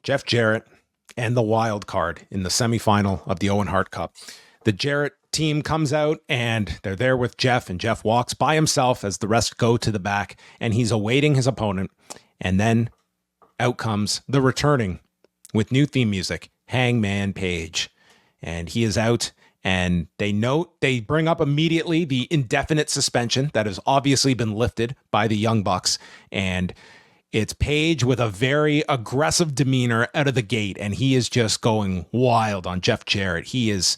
Jeff Jarrett and the wild card in the semifinal of the Owen Hart Cup. The Jarrett team comes out and they're there with Jeff, and Jeff walks by himself as the rest go to the back, and he's awaiting his opponent. And then out comes the returning, with new theme music, Hangman Page. And he is out, and they bring up immediately the indefinite suspension that has obviously been lifted by the Young Bucks. And it's Page with a very aggressive demeanor out of the gate, and he is just going wild on Jeff Jarrett. He is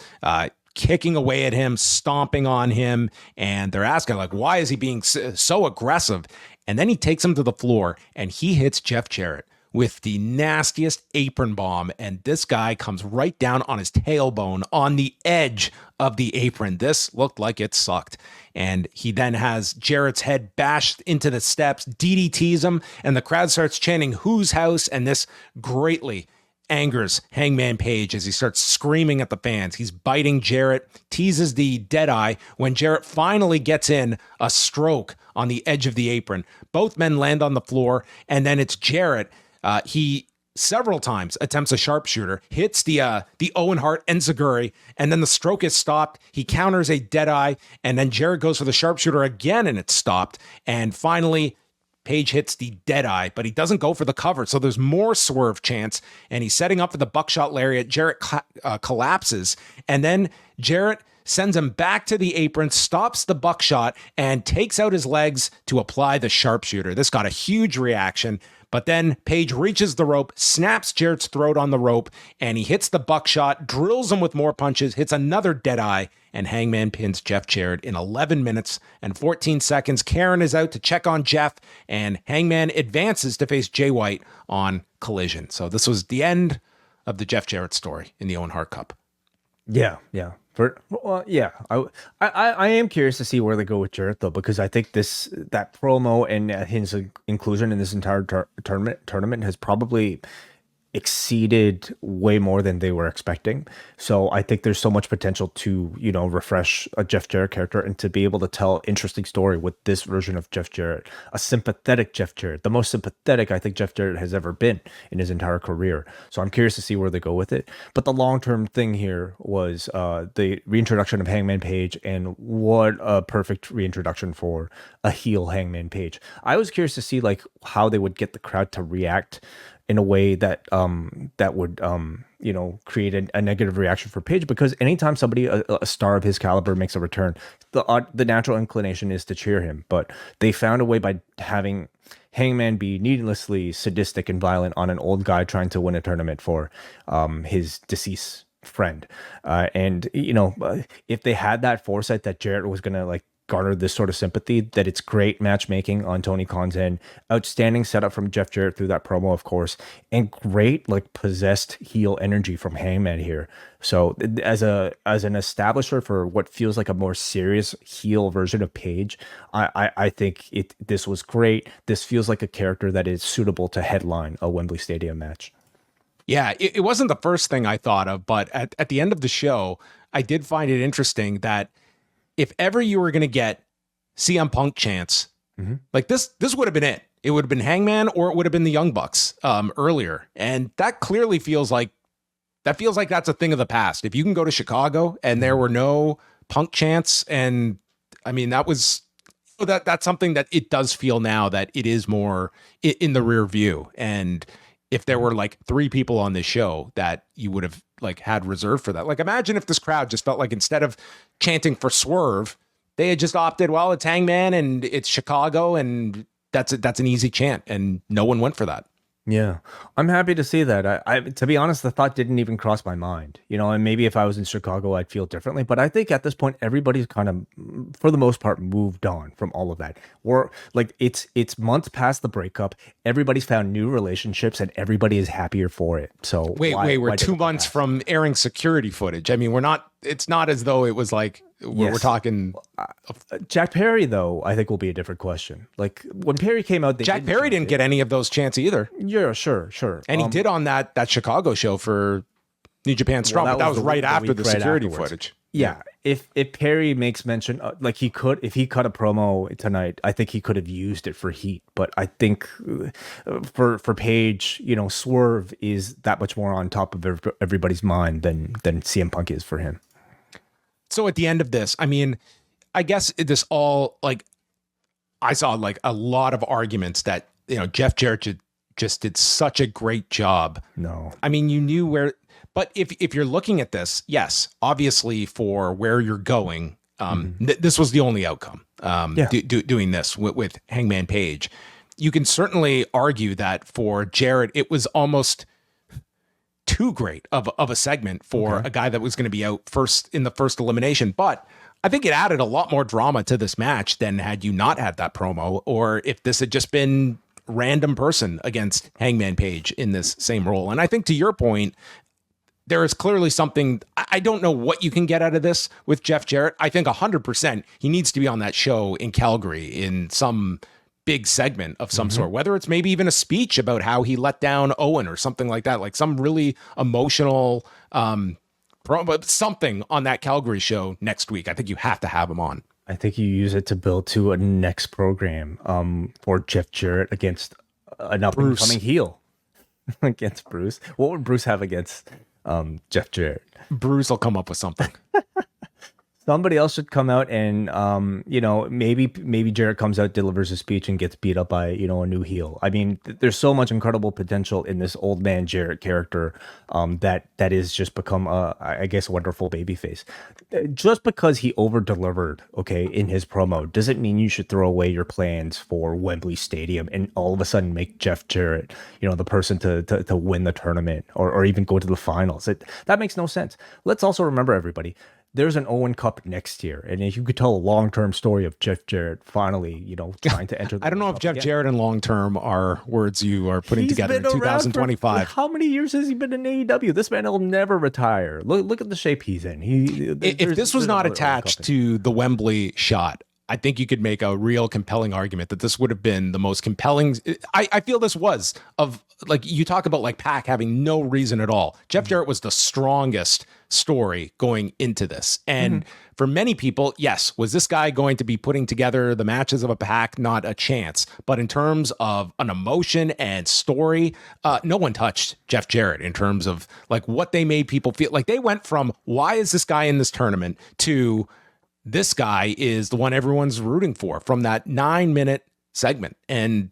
kicking away at him, stomping on him, and they're asking, like, why is he being so aggressive? And then he takes him to the floor, and he hits Jeff Jarrett with the nastiest apron bomb, and this guy comes right down on his tailbone on the edge of the apron. This looked like it sucked. And he then has Jarrett's head bashed into the steps, DDTs him, and the crowd starts chanting, "Whose house?" And this greatly angers Hangman Page as he starts screaming at the fans. He's biting Jarrett, teases the dead eye when Jarrett finally gets in a stroke on the edge of the apron. Both men land on the floor, and then it's Jarrett. He several times attempts a sharpshooter, hits the Owen Hart enziguri, and then the stroke is stopped. He counters a deadeye, and then Jarrett goes for the sharpshooter again, and it's stopped. And finally, Page hits the deadeye, but he doesn't go for the cover, so there's more swerve chance, and he's setting up for the buckshot lariat. Jarrett collapses, and then Jarrett sends him back to the apron, stops the buckshot, and takes out his legs to apply the sharpshooter. This got a huge reaction. But then Page reaches the rope, snaps Jarrett's throat on the rope, and he hits the buckshot, drills him with more punches, hits another deadeye, and Hangman pins Jeff Jarrett in 11 minutes and 14 seconds. Karen is out to check on Jeff, and Hangman advances to face Jay White on Collision. So this was the end of the Jeff Jarrett story in the Owen Hart Cup. Yeah. I am curious to see where they go with Jarrett, though, because I think that promo and his inclusion in this entire tournament has probably exceeded way more than they were expecting. So I think there's so much potential to, refresh a Jeff Jarrett character and to be able to tell an interesting story with this version of Jeff Jarrett, a sympathetic Jeff Jarrett, the most sympathetic I think Jeff Jarrett has ever been in his entire career. So I'm curious to see where they go with it. But the long-term thing here was the reintroduction of Hangman Page, and what a perfect reintroduction for a heel Hangman Page. I was curious to see how they would get the crowd to react in a way that would create a negative reaction for Page, because anytime somebody, a star of his caliber, makes a return, the natural inclination is to cheer him. But they found a way by having Hangman be needlessly sadistic and violent on an old guy trying to win a tournament for his deceased friend. And if they had that foresight that Jarrett was gonna garnered this sort of sympathy, that it's great matchmaking on Tony Khan's end, outstanding setup from Jeff Jarrett through that promo, of course, and great possessed heel energy from Hangman here. So as an establisher for what feels like a more serious heel version of Page, I think this was great. This feels like a character that is suitable to headline a Wembley Stadium match. Yeah, it wasn't the first thing I thought of, but at the end of the show, I did find it interesting that if ever you were going to get CM Punk chance, this would have been it. It would have been Hangman, or it would have been the Young Bucks earlier. And that clearly feels like that's a thing of the past. If you can go to Chicago and there were no Punk chants, and I mean, that's something that it does feel now that it is more in the rear view. And if there were 3 people on this show that you would have had reserved for that. Imagine if this crowd just felt like instead of chanting for Swerve, they had just opted, well, it's Hangman and it's Chicago, and that's an easy chant, and no one went for that. Yeah, I'm happy to see that. I to be honest, the thought didn't even cross my mind, and maybe if I was in Chicago, I'd feel differently. But I think at this point, everybody's kind of, for the most part, moved on from all of that. Or it's months past the breakup. Everybody's found new relationships, and everybody is happier for it. So we're 2 months from airing security footage. I mean, it's not as though it was we're talking. Jack Perry, though, I think will be a different question. When Perry came out, Jack Perry didn't get any of those chants either. Yeah, sure. And he did on that Chicago show for New Japan Strong, but that was right after the security afterwards. footage. Yeah, if Perry makes mention, like if he cut a promo tonight, I think he could have used it for heat. But I think for Page, Swerve is that much more on top of everybody's mind than CM Punk is for him. So at the end of this, I mean, I guess this all, like, I saw like a lot of arguments that, Jeff Jarrett just did such a great job. No, I mean, you knew where. But if you're looking at this, yes, obviously for where you're going, this was the only outcome. Doing this with Hangman Page, you can certainly argue that for Jarrett, it was almost too great of a segment for a guy that was going to be out first in the first elimination. But I think it added a lot more drama to this match than had you not had that promo, or if this had just been random person against Hangman Page in this same role. And I think to your point, there is clearly something. I don't know what you can get out of this with Jeff Jarrett. I think 100% he needs to be on that show in Calgary in some big segment of some sort, whether it's maybe even a speech about how he let down Owen or something like that, like some really emotional something on that Calgary show next week. I think you have to have him on. I think you use it to build to a next program for Jeff Jarrett against an up-and-coming heel against Bruce. What would Bruce have against Jeff Jarrett? Bruce will come up with something. Somebody else should come out and, maybe Jarrett comes out, delivers a speech, and gets beat up by, a new heel. I mean, there's so much incredible potential in this old man Jarrett character that is just become, I guess, a wonderful babyface. Just because he over-delivered, in his promo, doesn't mean you should throw away your plans for Wembley Stadium and all of a sudden make Jeff Jarrett, the person to win the tournament or even go to the finals. That makes no sense. Let's also remember, everybody, there's an Owen Cup next year, and if you could tell a long-term story of Jeff Jarrett finally, trying to enter. I don't know if Jeff Jarrett and long-term are words you are putting together in 2025. How many years has he been in AEW? This man will never retire. Look at the shape he's in. If this was not attached to the Wembley shot, I think you could make a real compelling argument that this would have been the most compelling. I feel this was of, like, you talk about like Pac having no reason at all. Jeff Jarrett was the strongest story going into this. And for many people, yes, was this guy going to be putting together the matches of a Pac? Not a chance. But in terms of an emotion and story, no one touched Jeff Jarrett in terms of like what they made people feel. Like they went from, why is this guy in this tournament, to this guy is the one everyone's rooting for, from that 9-minute segment. And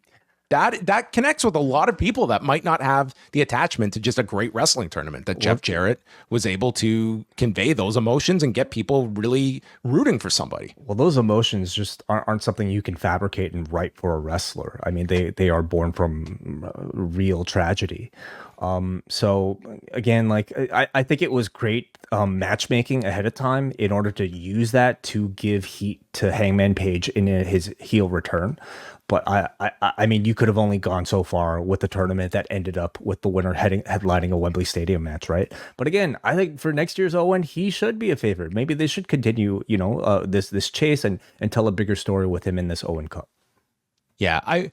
that connects with a lot of people that might not have the attachment to just a great wrestling tournament, that Jeff Jarrett was able to convey those emotions and get people really rooting for somebody. Well, those emotions just aren't something you can fabricate and write for a wrestler. I mean, they are born from real tragedy. So again, like I think it was great matchmaking ahead of time in order to use that to give heat to Hangman Page in his heel return. But I mean, you could have only gone so far with the tournament that ended up with the winner headlining a Wembley Stadium match, right? But again, I think for next year's Owen, he should be a favorite. Maybe they should continue, this chase and tell a bigger story with him in this Owen Cup. Yeah, I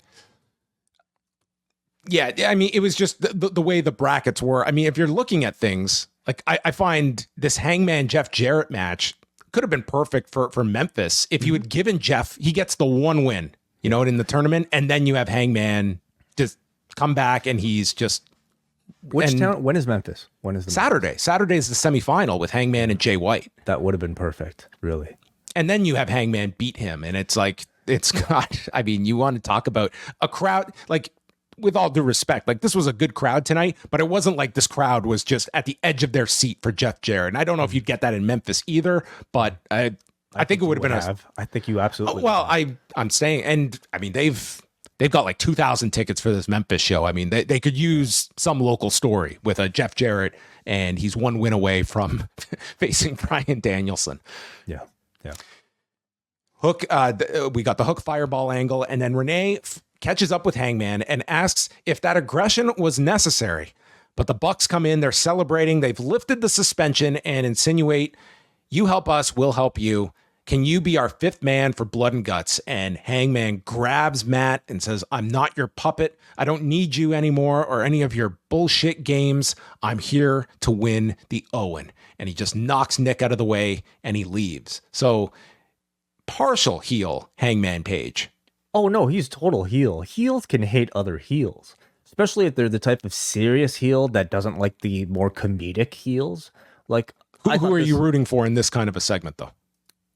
mean, it was just the way the brackets were. I mean, if you're looking at things, like I find this Hangman Jeff Jarrett match could have been perfect for Memphis if you had given Jeff, he gets the one win, in the tournament, and then you have Hangman just come back and he's just. Which town? When is Memphis? When is the Saturday? Memphis? Saturday is the semifinal with Hangman and Jay White. That would have been perfect, really. And then you have Hangman beat him, and it's like, it's got. I mean, you want to talk about a crowd, like, with all due respect, like, this was a good crowd tonight, but it wasn't like this crowd was just at the edge of their seat for Jeff Jarrett. And I don't know if you'd get that in Memphis either, but I think it would have been I think you absolutely. Well, I'm saying, and I mean, they've got like 2,000 tickets for this Memphis show. I mean, they could use some local story with a Jeff Jarrett, and he's one win away from facing Bryan Danielson. Yeah. Hook, we got the Hook fireball angle, and then Renee catches up with Hangman and asks if that aggression was necessary. But the Bucks come in, they're celebrating, they've lifted the suspension and insinuate, you help us, we'll help you. can you be our fifth man for Blood and Guts? And Hangman grabs Matt and says, I'm not your puppet. I don't need you anymore or any of your bullshit games. I'm here to win the Owen. And he just knocks Nick out of the way and he leaves. So partial heel Hangman Page. Oh no, he's total heel. Heels can hate other heels, especially if they're the type of serious heel that doesn't like the more comedic heels. Like, who are you rooting for in this kind of a segment, though?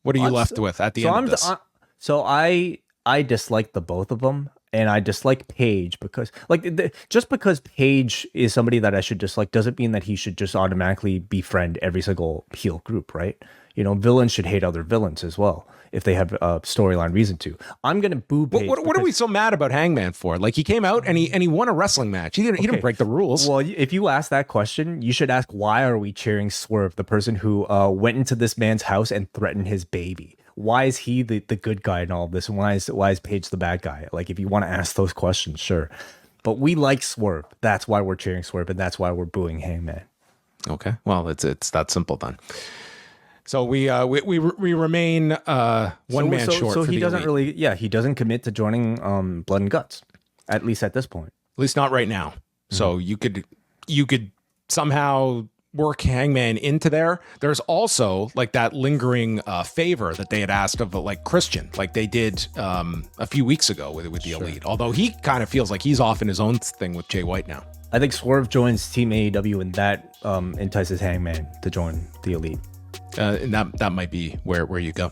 What are you left with at the end of this? So I dislike the both of them, and I dislike Paige because, like, just because Paige is somebody that I should dislike doesn't mean that he should just automatically befriend every single heel group, right? You know, villains should hate other villains as well if they have a storyline reason to. I'm gonna boo Paige. What are we so mad about Hangman for? Like, he came out and he won a wrestling match. He didn't break the rules. Well, if you ask that question, you should ask, why are we cheering Swerve, the person who went into this man's house and threatened his baby? Why is he the good guy in all of this? And why is Paige the bad guy? Like, if you want to ask those questions, sure. But we like Swerve. That's why we're cheering Swerve, and that's why we're booing Hangman. Okay. Well, it's that simple then. So we remain one man short. So for he the doesn't elite. he doesn't commit to joining Blood and Guts, at least at this point. At least not right now. Mm-hmm. So you could somehow work Hangman into there. There's also like that lingering favor that they had asked of like Christian, like they did a few weeks ago with the elite. Although he kind of feels like he's off in his own thing with Jay White now. I think Swerve joins Team AEW, and that entices Hangman to join the elite. And that might be where you go.